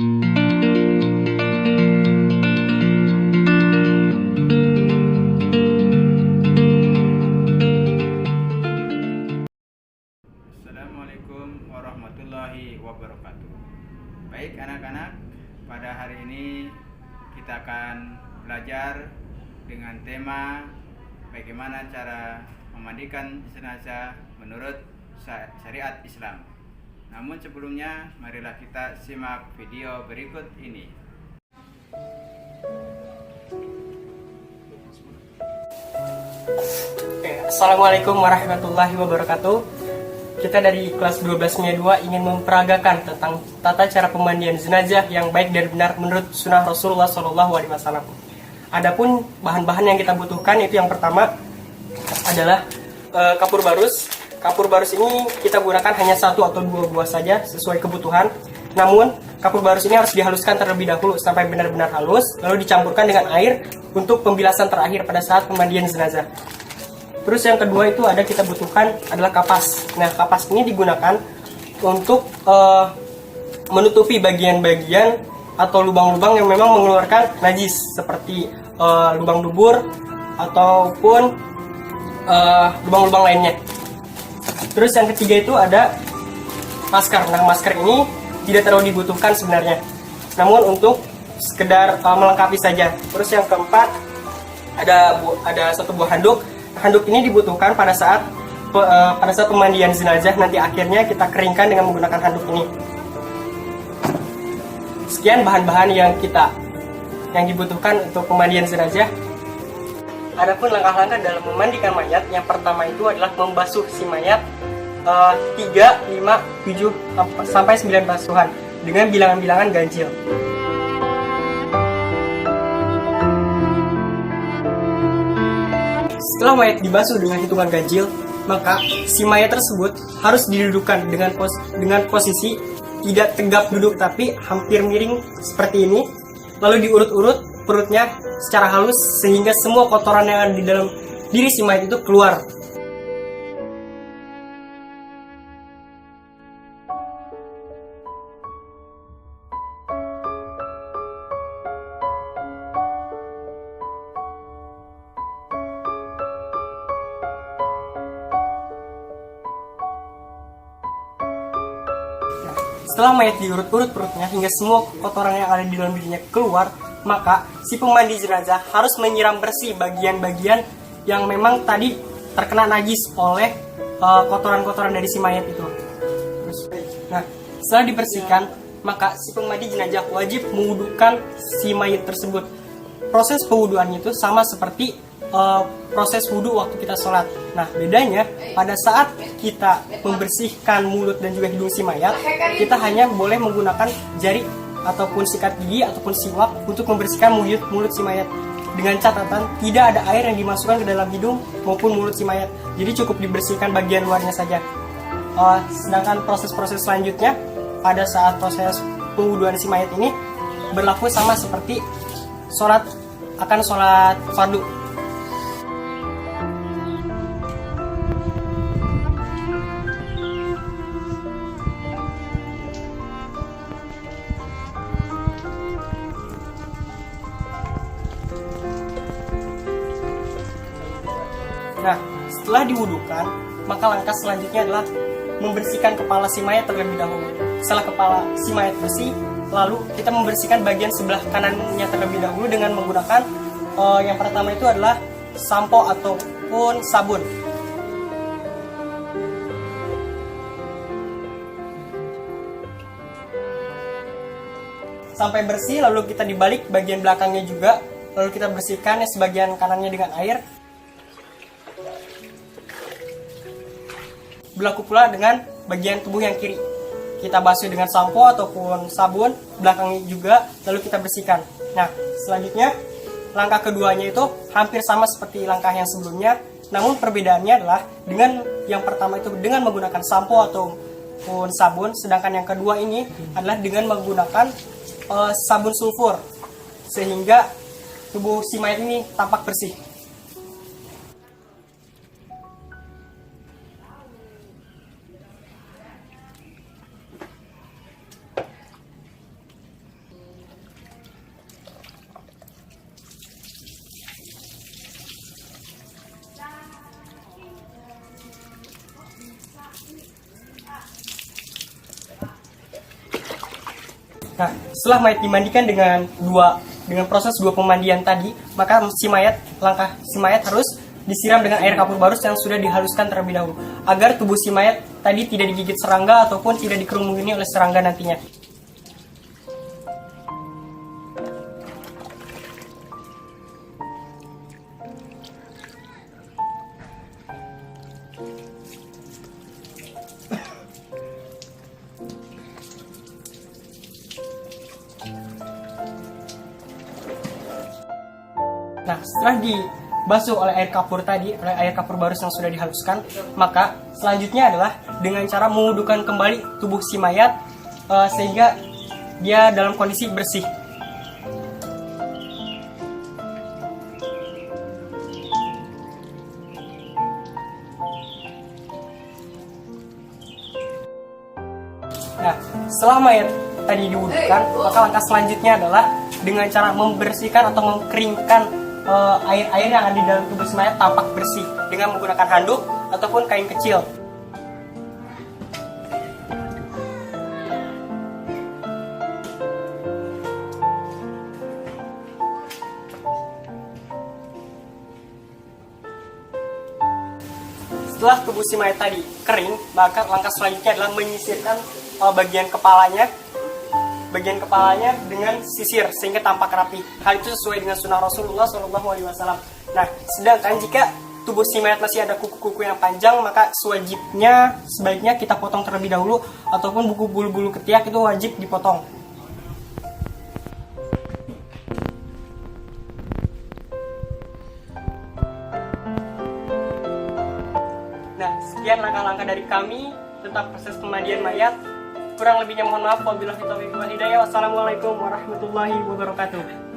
Assalamualaikum warahmatullahi wabarakatuh. Baik anak-anak, pada hari ini kita akan belajar dengan tema bagaimana cara memandikan jenazah menurut syariat Islam. Namun sebelumnya, marilah kita simak video berikut ini. Assalamualaikum warahmatullahi wabarakatuh. Kita dari kelas 12 MIA 2 ingin memperagakan tentang tata cara pemandian jenazah yang baik dan benar menurut sunnah Rasulullah SAW. Adapun bahan-bahan yang kita butuhkan itu yang pertama adalah kapur barus. Kapur barus ini kita gunakan hanya 1 atau 2 buah saja sesuai kebutuhan. Namun kapur barus ini harus dihaluskan terlebih dahulu sampai benar-benar halus, lalu dicampurkan dengan air untuk pembilasan terakhir pada saat pemandian jenazah. Terus yang kedua itu kita butuhkan adalah kapas. Nah, kapas ini digunakan untuk menutupi bagian-bagian atau lubang-lubang yang memang mengeluarkan najis seperti lubang dubur ataupun lubang-lubang lainnya. Terus yang ketiga itu ada masker. Nah, masker ini tidak terlalu dibutuhkan sebenarnya, namun untuk sekedar melengkapi saja. Terus yang keempat ada 1 buah handuk. Handuk ini dibutuhkan pada saat pemandian jenazah, nanti akhirnya kita keringkan dengan menggunakan handuk ini. Sekian bahan-bahan yang dibutuhkan untuk pemandian jenazah. Adapun langkah-langkah dalam memandikan mayat, yang pertama itu adalah membasuh si mayat 3, 5, 7 sampai 9 basuhan dengan bilangan-bilangan ganjil. Setelah mayat dibasuh dengan hitungan ganjil, maka si mayat tersebut harus didudukkan dengan posisi tidak tegap duduk tapi hampir miring seperti ini. Lalu diurut-urut perutnya secara halus sehingga semua kotoran yang ada di dalam diri si mayat itu keluar. Setelah mayat diurut-urut perutnya hingga semua kotoran yang ada di dalam dirinya keluar, maka si pemandi jenazah harus menyiram bersih bagian-bagian yang memang tadi terkena najis oleh kotoran-kotoran dari si mayat itu. Nah, setelah dibersihkan, maka si pemandi jenazah wajib mewudukan si mayat tersebut. Proses pewuduannya itu sama seperti proses wudhu waktu kita sholat. Nah, bedanya pada saat kita membersihkan mulut dan juga hidung si mayat, kita hanya boleh menggunakan jari ataupun sikat gigi ataupun siwak untuk membersihkan mulut si mayat. Dengan catatan tidak ada air yang dimasukkan ke dalam hidung maupun mulut si mayat. Jadi cukup dibersihkan bagian luarnya saja. Sedangkan proses-proses selanjutnya pada saat proses pewuduan si mayat ini berlaku sama seperti sholat fardu. Nah, setelah diwudukan, maka langkah selanjutnya adalah membersihkan kepala si mayat terlebih dahulu. Setelah kepala si mayat bersih, lalu kita membersihkan bagian sebelah kanannya terlebih dahulu dengan menggunakan yang pertama itu adalah sampo ataupun sabun. Sampai bersih, lalu kita dibalik bagian belakangnya juga, lalu kita bersihkan sebagian kanannya dengan air. Berlaku pula dengan bagian tubuh yang kiri. Kita basuh dengan sampo ataupun sabun, belakangnya juga, lalu kita bersihkan. Nah, selanjutnya langkah keduanya itu hampir sama seperti langkah yang sebelumnya, namun perbedaannya adalah dengan yang pertama itu dengan menggunakan sampo ataupun sabun, sedangkan yang kedua ini adalah dengan menggunakan sabun sulfur, sehingga tubuh si mayat ini tampak bersih. Nah, setelah mayat dimandikan dengan proses dua pemandian tadi, maka langkah si mayat harus disiram dengan air kapur barus yang sudah dihaluskan terlebih dahulu, agar tubuh si mayat tadi tidak digigit serangga ataupun tidak dikerumuni oleh serangga nantinya. Nah, setelah dibasuh oleh air kapur barus yang sudah dihaluskan, maka selanjutnya adalah dengan cara mewudukan kembali tubuh si mayat sehingga dia dalam kondisi bersih. Nah, setelah mayat tadi diwudukan, maka langkah selanjutnya adalah dengan cara membersihkan atau mengeringkan air-air yang ada di dalam tubuh si mayat tampak bersih dengan menggunakan handuk ataupun kain kecil. Setelah tubuh si mayat tadi kering, maka langkah selanjutnya adalah menyisirkan bagian kepalanya dengan sisir sehingga tampak rapi. Hal itu sesuai dengan sunnah Rasulullah SAW. Nah, sedangkan jika tubuh si mayat masih ada kuku-kuku yang panjang, maka sebaiknya kita potong terlebih dahulu, ataupun buku bulu-bulu ketiak itu wajib dipotong. Nah, sekian langkah-langkah dari kami tentang proses pemandian mayat. Kurang lebihnya mohon maaf. Wabillahi taufiq wal hidayah. Wassalamualaikum warahmatullahi wabarakatuh.